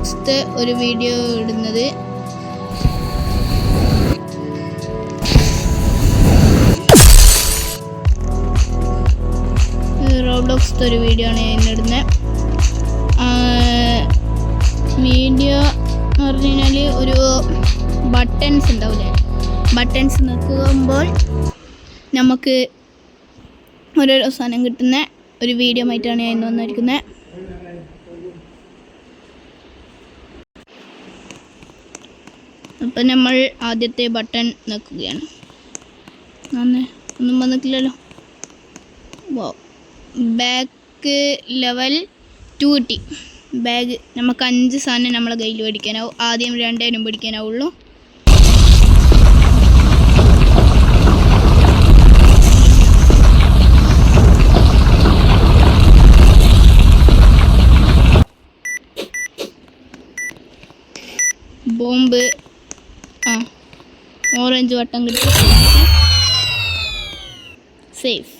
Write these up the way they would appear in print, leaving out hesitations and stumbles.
റോബ്ലോക്സിലെ ഒരു വീഡിയോ ഇടുന്നത്. റോബ്ലോക്സിലെ ഒരു വീഡിയോ ആണ് ഞാൻ ഇടുന്നത്. വീഡിയോ എന്ന് പറഞ്ഞു കഴിഞ്ഞാൽ ഒരു ബട്ടൺസ് ഉണ്ടാവില്ലേ, ബട്ടൺസ് നിൽക്കുമ്പോൾ നമുക്ക് ഓരോരോ സാധനം കിട്ടുന്ന ഒരു വീഡിയോ ആയിട്ടാണ് ഞാൻ ഇന്ന് വന്നിരിക്കുന്നത്. അപ്പം നമ്മൾ ആദ്യത്തെ ബട്ടൺ നിൽക്കുകയാണ്. ഒന്നും വന്നിട്ടില്ലല്ലോ. ബാക്ക് ലെവൽ 2 കിട്ടി. ബാഗ് നമുക്ക് 5 സാധനം നമ്മളെ കയ്യിൽ പിടിക്കാനാവും. ആദ്യം 2 പിടിക്കാനാവുള്ളൂ. ബോംബ് ഓറഞ്ച് വട്ടം കിട്ടി. സേഫ്.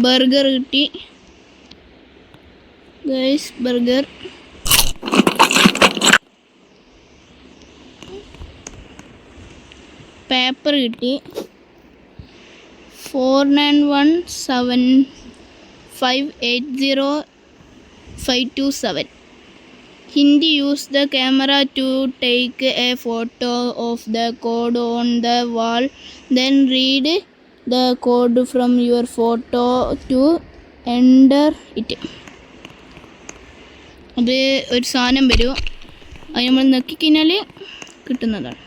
ബർഗർ കിട്ടി ഗൈസ്, ബർഗർ. പേപ്പർ കിട്ടി. 4917580527. Hindi, use the camera to take a photo of the code on the wall, then read the code from your photo to enter it. അത് ഒരു സാധനം വരും, അത് നമ്മൾ നോക്കിക്കഴിഞ്ഞാൽ കിട്ടുന്നതാണ്.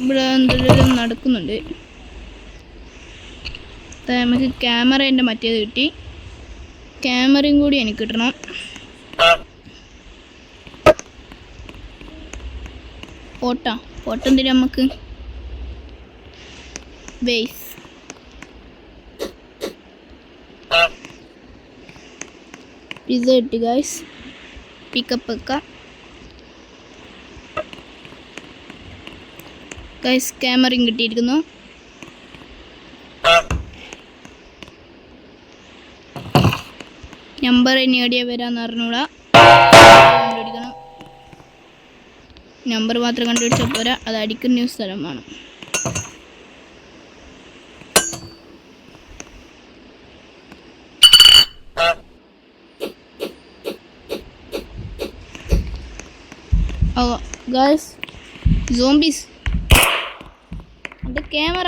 ഇവിടെ എന്തെങ്കിലും നടക്കുന്നുണ്ട്. നമുക്ക് ക്യാമറേൻ്റെ മറ്റേത് കിട്ടി. ക്യാമറയും കൂടി എനിക്ക് കിട്ടണം. ഫോട്ടോ എന്തിനാ നമുക്ക്? ബേസ്. പിസ്സ കിട്ടി ഗൈസ്. പിക്കപ്പ് വെക്കാം ഗൈസ്. ക്യാമറയും കിട്ടിയിരിക്കുന്നു. നമ്പർ ഇനി എവിടെയാ വരാന്ന് അറിഞ്ഞൂടാ. കണ്ടുപിടിക്കണം. നമ്പർ മാത്രം കണ്ടുപിടിച്ചാൽ പോരാ, അത് അടിക്കുന്ന സ്ഥലം വേണം. Guys, zombies. അത് ക്യാമറ.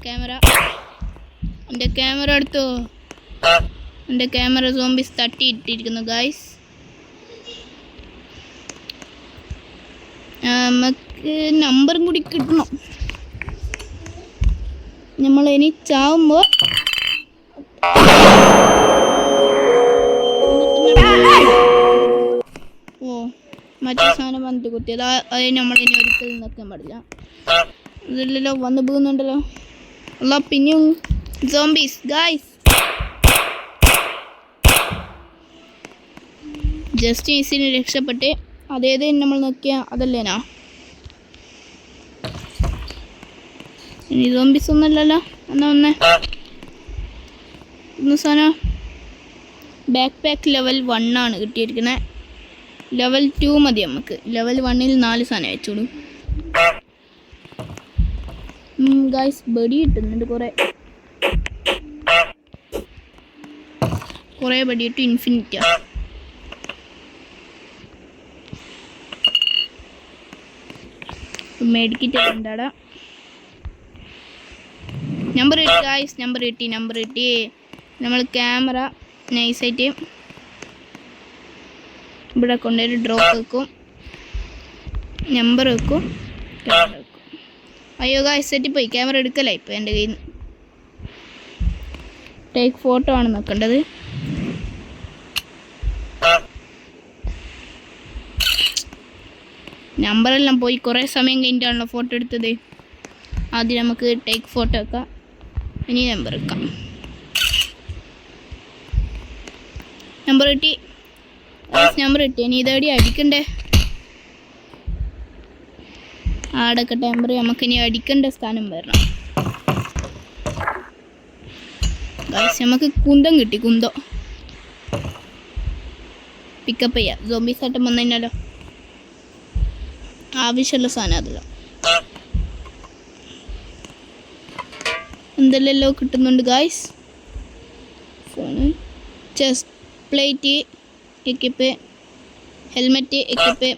ക്യാമറ എൻ്റെ ക്യാമറ എടുത്തോ. എൻ്റെ ക്യാമറ സോംബീസ് തട്ടിയിട്ടിരിക്കുന്നു ഗൈസ്. നമുക്ക് നമ്പറും കൂടി കിട്ടണം. നമ്മൾ ഇനി ചാവുമ്പോൾ മറ്റേ സാധനം വന്നിട്ട് കുത്തിയത്. അത് നമ്മളിനി ഒരിക്കലും നിൽക്കാൻ പാടില്ല. ഇതില്ലല്ലോ, വന്ന് പോകുന്നുണ്ടല്ലോ. അല്ല, പിന്നെയും സോംബീസ് ഗൈസ്. ജസ്റ്റ് ഈസിന് രക്ഷപ്പെട്ട്. അതേത് നമ്മൾ നോക്കിയ അതല്ലേനാ? ഇനി സോംബീസ് ഒന്നല്ലല്ലോ. ഒന്ന് സാധനം ബാക്ക് പാക്ക് ലെവൽ 1 ആണ് കിട്ടിയിരിക്കുന്നത്. ലെവൽ 2 മതി നമുക്ക്. ലെവൽ 1-ൽ 4 സാധനം അയച്ചോളൂ ഗൈസ്. ബടി കിട്ടുന്നുണ്ട് കുറേ ബടി ഇട്ട്. ഇൻഫിനിറ്റാ. മെഡിക്കിറ്റ് എന്താടാ? നമ്പർ കിട്ടി ഗൈസ്. നമ്പർ കിട്ടി. നമ്മൾ ക്യാമറ നൈസായിട്ട് ഇവിടെ കൊണ്ടുപോയി ഡ്രോപ്പ് വെക്കും. നമ്പർ വെക്കും. ക്യാമറ വെക്കും. അയ്യോ ഗൈസ്, സെറ്റിപ്പോയി. ക്യാമറ എടുക്കല ഇപ്പോൾ എൻ്റെ കയ്യിൽ നിന്ന്. ടേക്ക് ഫോട്ടോ ആണ് നോക്കേണ്ടത്. നമ്പറെല്ലാം പോയി കുറേ സമയം കഴിഞ്ഞിട്ടാണല്ലോ ഫോട്ടോ എടുത്തത്. ആദ്യം നമുക്ക് ടേക്ക് ഫോട്ടോ വെക്കാം, ഇനി നമ്പർ വെക്കാം. നമ്പർ കിട്ടി, നമ്പർ കിട്ടി. ഇനി ഇതെവിടെ അടിക്കണ്ടേ? ആടൊക്കെ നമ്പർ നമുക്കിനി അടിക്കേണ്ട സ്ഥാനം വരണം. നമുക്ക് കുന്തം കിട്ടി, കുന്തം പിക്കപ്പ് ചെയ്യാം. സോംബീസ് ആട്ടം വന്നു കഴിഞ്ഞാലോ ആവശ്യമുള്ള സാധനം അതല്ലോ. എന്തെല്ലോ കിട്ടുന്നുണ്ട് guys. Phone, chest plate equip, helmet equip,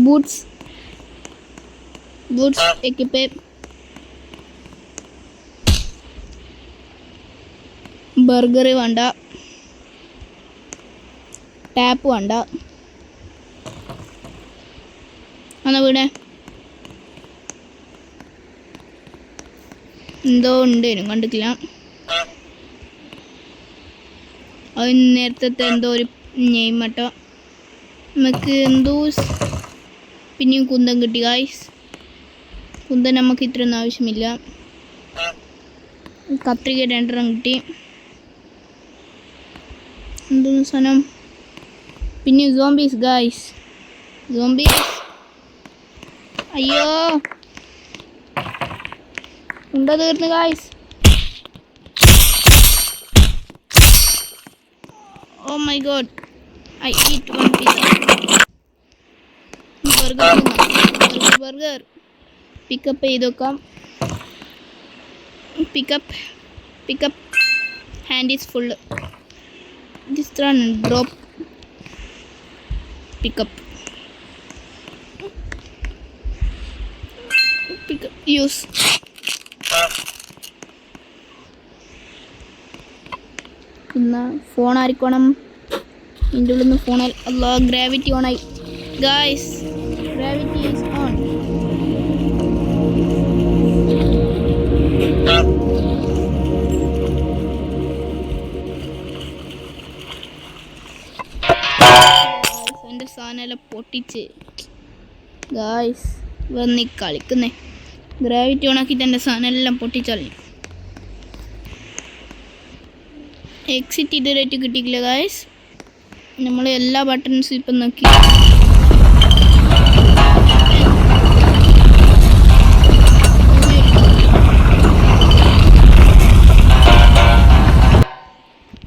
boots equip, burger വേണ്ട, ടാപ്പ് വേണ്ട. എന്നാ വീണേ എന്തോ ഉണ്ടേനും കണ്ടിട്ടില്ല. അത് നേരത്തെ എന്തോ ഒരു നെയിം കേട്ടോ. നമുക്ക് എന്തോ പിന്നെയും കുന്തം കിട്ടി ഗായ്സ്. കുന്തം നമുക്ക് ഇത്രയൊന്നും ആവശ്യമില്ല. കത്രിക 2 കിട്ടി. എന്തോന്ന് സാധനം? പിന്നെ സോംബീസ് ഗായ്സ്, സോംബീസ്. അയ്യോ ഉണ്ട തീർന്നു guys. Oh my God, I eat 1 pizza. Burger pickup ചെയ്ത് വെക്കാം. Pickup hand is full. This drop pickup use. പിന്നെ ഫോൺ ആയിരിക്കണം ഇതിൻ്റെ ഉള്ളിൽ നിന്ന്. ഫോണിൽ അല്ലാ ഗ്രാവിറ്റി ഓണായി ഗായ്സ്, ഗ്രാവിറ്റി ഈസ് ഓൺ. എൻ്റെ സാധനമെല്ലാം പൊട്ടിച്ച് ഗായ്സ് വന്ന് കളിക്കുന്നേ. ഗ്രാവിറ്റി ഓണാക്കിയിട്ട് എൻ്റെ സാധനം എല്ലാം പൊട്ടിച്ചളഞ്ഞു. എക്സിറ്റ് ഇതുവരെയായിട്ട് കിട്ടിയില്ല ഗായ്സ്. നമ്മൾ എല്ലാ ബട്ടൺസും ഇപ്പം നോക്കി.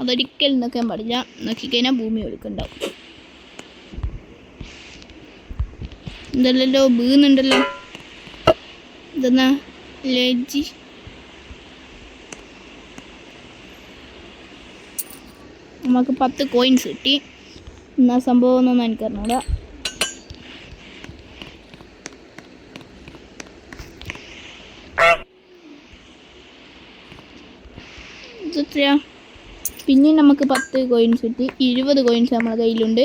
അതൊരിക്കലും നോക്കാൻ പാടില്ല, നോക്കിക്കഴിഞ്ഞാൽ ഭൂമി ഒഴുക്കുണ്ടാവും. ഇതല്ലല്ലോ വീഴുന്നുണ്ടല്ലോ. ഇതെന്നാ ലേജി? നമുക്ക് 10 കോയിൻസ് കിട്ടി. എന്നാ സംഭവം ഒന്നും എനിക്കറിഞ്ഞൂടാ. ഇതെത്രയാ? പിന്നെ നമുക്ക് 10 കോയിൻസ് കിട്ടി. 20 കോയിൻസ് നമ്മളെ കയ്യിലുണ്ട്.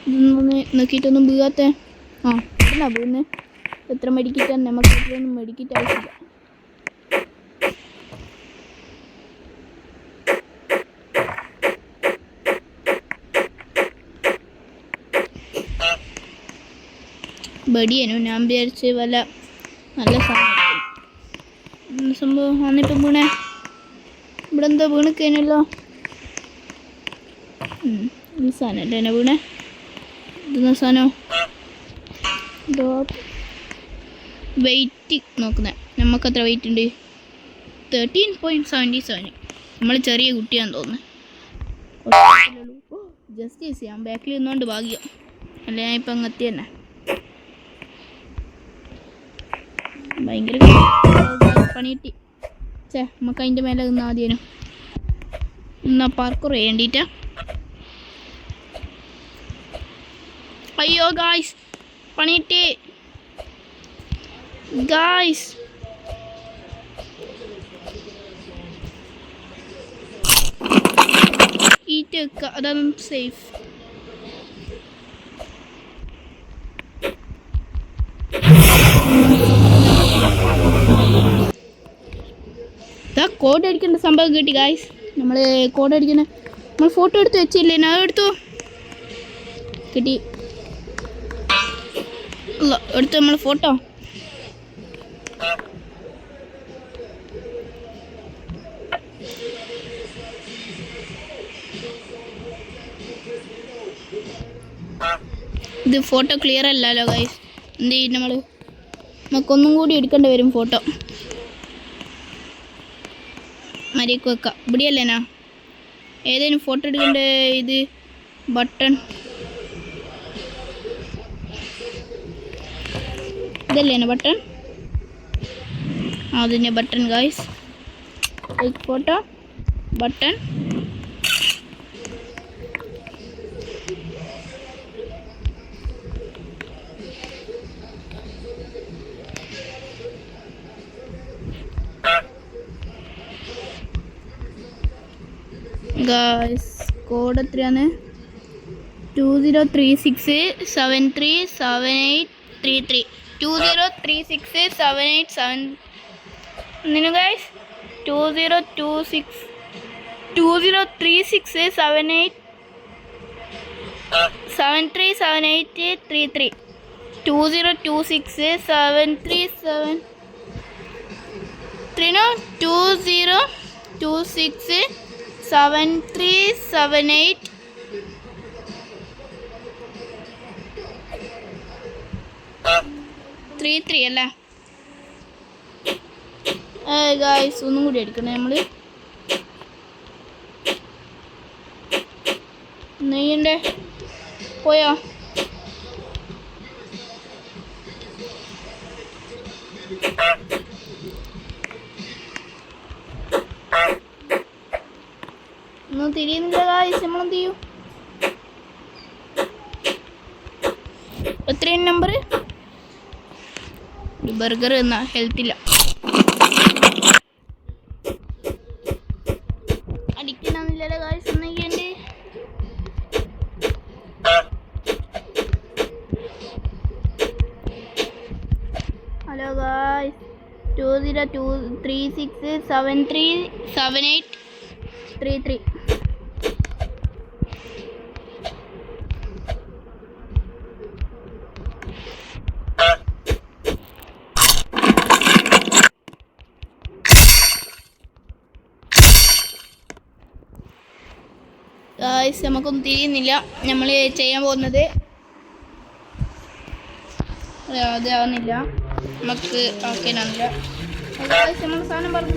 ഇതൊന്ന് നോക്കിയിട്ടൊന്നും വീഴാത്ത. ആ എന്നാ വീഴുന്നേ. എത്ര മെഡിക്കിറ്റാണ്? നമുക്ക് ഇത്രയൊന്നും മെഡിക്കിറ്റ് ആവശ്യമില്ല. ബടിയനോ ഞാൻ വിചാരിച്ച് വല്ല നല്ല സംഭവം വന്നിട്ട് വീണേ. ഇവിടെ എന്താ വീണിക്കഴിഞ്ഞല്ലോ. ഈ സാധനം എന്നെ വീണേ. ഇതെന്ന സാധനം? വെയിറ്റ് നോക്കുന്നത്. നമുക്കത്ര വെയിറ്റ് ഉണ്ട്? 13.77. നമ്മൾ ചെറിയ കുട്ടിയാന്ന് തോന്നുന്നു. ജസ്റ്റിസ് ചെയ്യാം. ബാക്കിൽ നിന്നുകൊണ്ട് ഭാഗ്യം, അല്ല ഞാൻ ഇപ്പം അങ്ങെത്തി തന്നെ. ഭയങ്കര പണി കിട്ടി. നമുക്ക് അതിൻ്റെ മേലെ നിന്നാൽ ആദ്യം എന്നാ പാർക്കൂർ ചെയ്യേണ്ടിട്ടാ. അയ്യോ ഗായ്സ് പണി കിട്ടി ഗായ്സ്. ഈറ്റ് വെക്കുക, അതാണ് സേഫ്. കോഡ് അടിക്കേണ്ട സംഭവം കിട്ടി ഗായ്സ്. നമ്മൾ കോഡ് അടിക്കുന്ന നമ്മൾ ഫോട്ടോ എടുത്ത് വെച്ചില്ലേ, ഞാൻ എടുത്തു കിട്ടി. എടുത്തു നമ്മൾ ഫോട്ടോ. ഇത് ഫോട്ടോ ക്ലിയർ അല്ലല്ലോ ഗൈസ്. എന്ത് ചെയ്യും നമുക്കൊന്നും കൂടി എടുക്കേണ്ടി വരും ഫോട്ടോ. മരിക്ക് വെക്കാം. ഇവിടെയല്ലേനാ ഏതേലും ഫോട്ടോ എടുക്കേണ്ട ഇത് ബട്ടൺ ഇതല്ലേനാ ബട്ടൺ? അതിൻ്റെ button guys. Photo button. Guys code എത്രയാണ്? 2036737833 20367877 എന്തിനു ഗായ്സ്? 203678737833 2026737833 അല്ലേ ഗായ്സ്? ഒന്നും കൂടി അടിക്കണേ നമ്മൾ. നെയ്യണ്ടേ പോയോ? ഒന്നും തിരിയുന്നില്ല ഗായ്സ്. നമ്മളെന്ത് ചെയ്യും? എത്രയാണ് നമ്പർ? ബർഗർ എന്നാ ഹെൽത്തില്ല. അടിക്കണമെന്നില്ലല്ലോ ഗായ്സ്. ഒന്നെങ്കിൽ ഹലോ ഗായ്സ് 2036737833 ഗായ്സ് നമുക്കൊന്നും തിരിയുന്നില്ല. നമ്മൾ ചെയ്യാൻ പോകുന്നത് അതാവുന്നില്ല. നമുക്ക് ഓക്കേനാന്നില്ല. നമ്മൾ സാധനം പറഞ്ഞു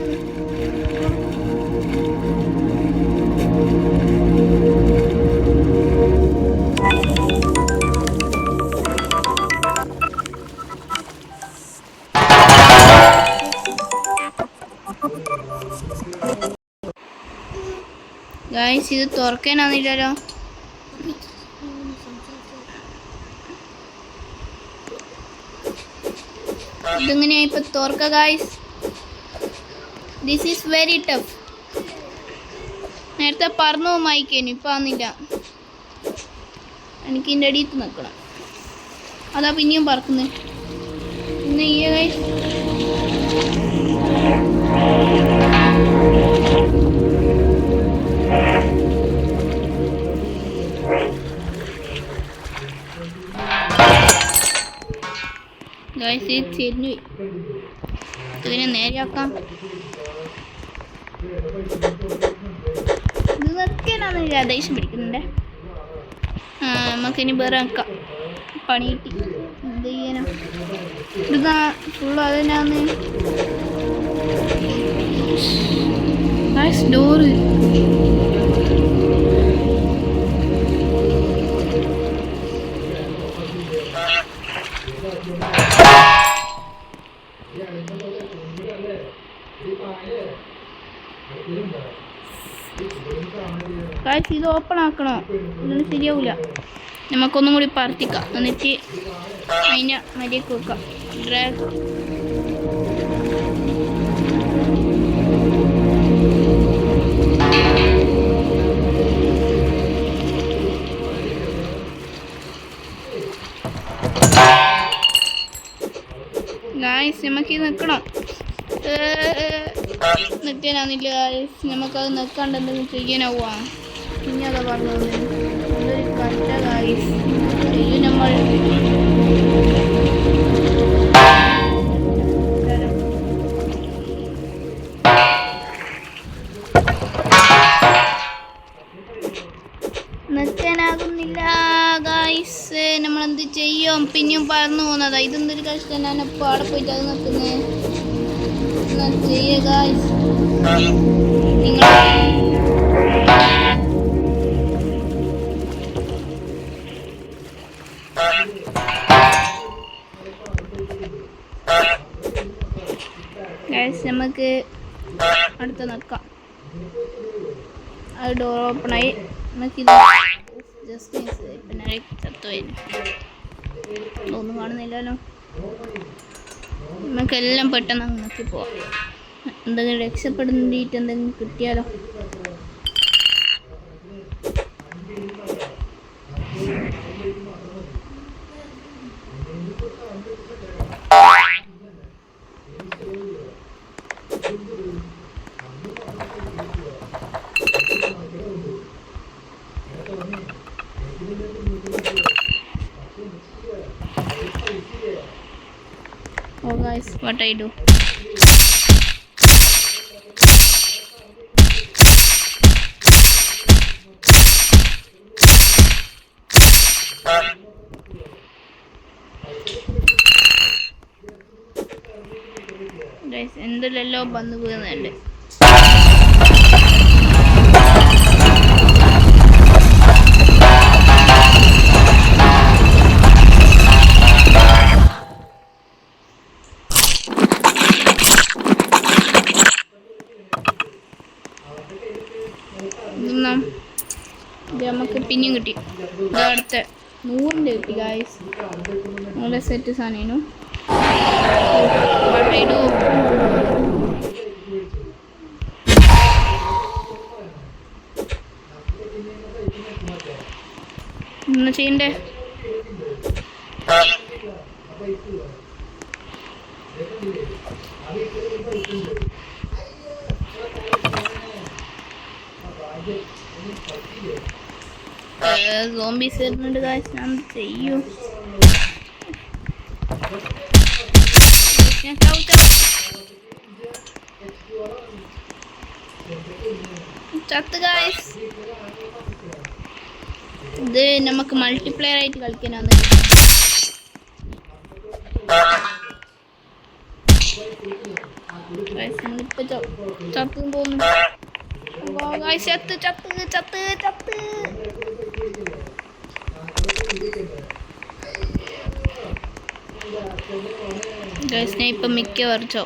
ഗായ്സ്. ഇത് തുറക്കാനാന്നില്ലല്ലോ. ഇതെങ്ങനെയാ ഇപ്പൊ തുറക്ക guys? This is very tough. നേരത്തെ പറഞ്ഞു മൈക്കേനു, ഇപ്പം ആന്നില്ല. എനിക്ക് ഇതിൻ്റെ അടിയിൽ നിൽക്കണം. അതാ പിന്നെയും പറക്കുന്നത്. പിന്നെ ഈ ഗായ്സ് ഗായ്സ് ഇത് ചെരിഞ്ഞു. ഇതിനെ നേരെയാക്കാം. ഇത് നിർത്തിയാണെന്നില്ല, ദേഷ്യം പിടിക്കുന്നുണ്ട്. നമുക്കിനി വേറെ ആക്കാം. പണി കിട്ടി. എന്ത് ചെയ്യാനാ? ഇത് ഫുള്ള് അതിനാന്ന് ഗായ്സ് ഡോറ്. ഗായ്സ് ഇത് ഓപ്പൺ ആക്കണോ? ഇതൊന്നും ശരിയാവില്ല. നമുക്കൊന്നും കൂടി പറത്തിക്കാം. എന്നിട്ട് അതിനെ മര്യാദക്ക് വെക്കാം. ഡ്രാഗ് ഗായ്സ് നമുക്കിത് നിൽക്കണം. നിൽക്കാനാന്നില്ല ഗൈസ്. നമുക്കത് നിൽക്കാണ്ട് എന്തെങ്കിലും ചെയ്യാനാവുക. ഇനി അതാ പറഞ്ഞത് എന്തൊരു കഷ്ട ഗൈസ് ചെയ്യും നമ്മൾ. നിൽക്കാനാകുന്നില്ല ഗൈസ്. നമ്മളെന്ത് ചെയ്യും? പിന്നെയും പറന്നു പോകുന്നതാ. ഇതെന്തൊരു കഷ്ടം. ഞാൻ എപ്പോൾ അവിടെ പോയിട്ട് അത് നിൽക്കുന്നത് ചെയ്യുക ഗൈസ്. നിങ്ങൾ ഗൈസ് നമുക്ക് അടുത്ത് നിൽക്കാം. അത് ഡോർ ഓപ്പണായി. നമുക്കിത് ജസ്റ്റ് പിന്നെ ചത്തുവരും. ഒന്നും കാണുന്നില്ലല്ലോ. നമുക്കെല്ലാം പെട്ടെന്ന് നോക്കി പോവാം. എന്തെങ്കിലും രക്ഷപ്പെടുന്നിട്ട് എന്തെങ്കിലും കിട്ടിയാലോ. Oh guys, what I do? Guys, എന്തെല്ലോ വന്നു പോകുന്നുണ്ട്. നമുക്ക് പിന്നെയും കിട്ടി. അടുത്ത 100 കിട്ടി ഗായ്സ്. നല്ല സെറ്റ് സാധനം. എന്നാ ചെയ്യണ്ടേ? സോംബീസ് വരുന്നുണ്ട് ഗായ്സ്. ഞാൻ ചെയ്യൂ. ചത്ത് ഗായ്സ്. ഇത് നമുക്ക് മൾട്ടിപ്ലെയർ ആയിട്ട് കളിക്കാനാണ്. നമ്മളിപ്പോ ചത്തും തോന്നുന്നു. ചത്ത് ചത്ത് ചത്ത് ചത്ത് ഗൈസ്. ഞാൻ ഇപ്പം മിക്ക വരച്ചോ.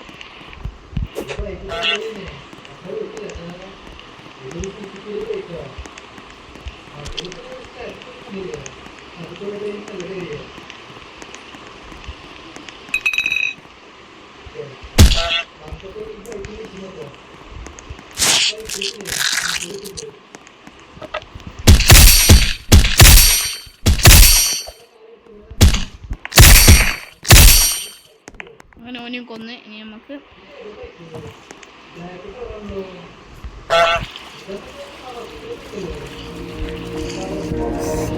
അങ്ങനെ ഓനെയും കൊന്ന്. ഇനി നമുക്ക്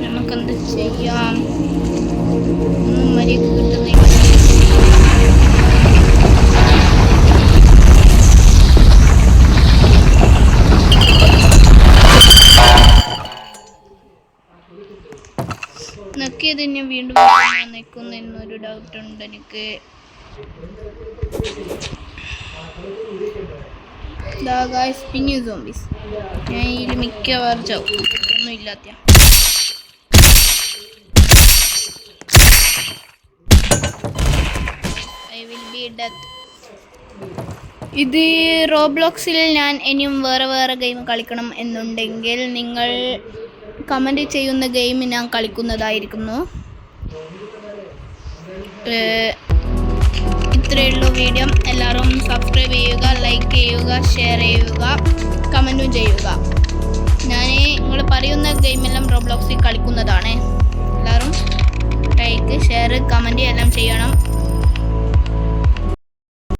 നമുക്കെന്ത് ചെയ്യാം? ഒന്നും മര്യാദ കിട്ടുന്നില്ല. നക്കിയത് ഞാൻ വീണ്ടും നിൽക്കുന്നു എന്നൊരു ഡൗട്ട് ഉണ്ട് എനിക്ക്. പിന്നെ സോംബീസ്. ഞാൻ ഇതിൽ മിക്കവാറും ചാവും. ഒന്നും ഇല്ലാത്ത ഐ വിൽ ബി ഡെത്ത്. ഇത് റോബ്ലോക്സിൽ ഞാൻ ഇനിയും വേറെ ഗെയിം കളിക്കണം എന്നുണ്ടെങ്കിൽ നിങ്ങൾ കമൻറ്റ് ചെയ്യുന്ന ഗെയിം ഞാൻ കളിക്കുന്നതായിരിക്കുന്നു. ഇത്രയുള്ളൂ വീഡിയോ. എല്ലാവരും സബ്സ്ക്രൈബ് ചെയ്യുക, ലൈക്ക് ചെയ്യുക, ഷെയർ ചെയ്യുക, കമൻറ്റും ചെയ്യുക. ഞാൻ നിങ്ങൾ പറയുന്ന ഗെയിമെല്ലാം റോബ്ലോക്സിൽ കളിക്കുന്നതാണ്. എല്ലാവരും ലൈക്ക്, ഷെയർ, കമൻറ്റ് എല്ലാം ചെയ്യണം.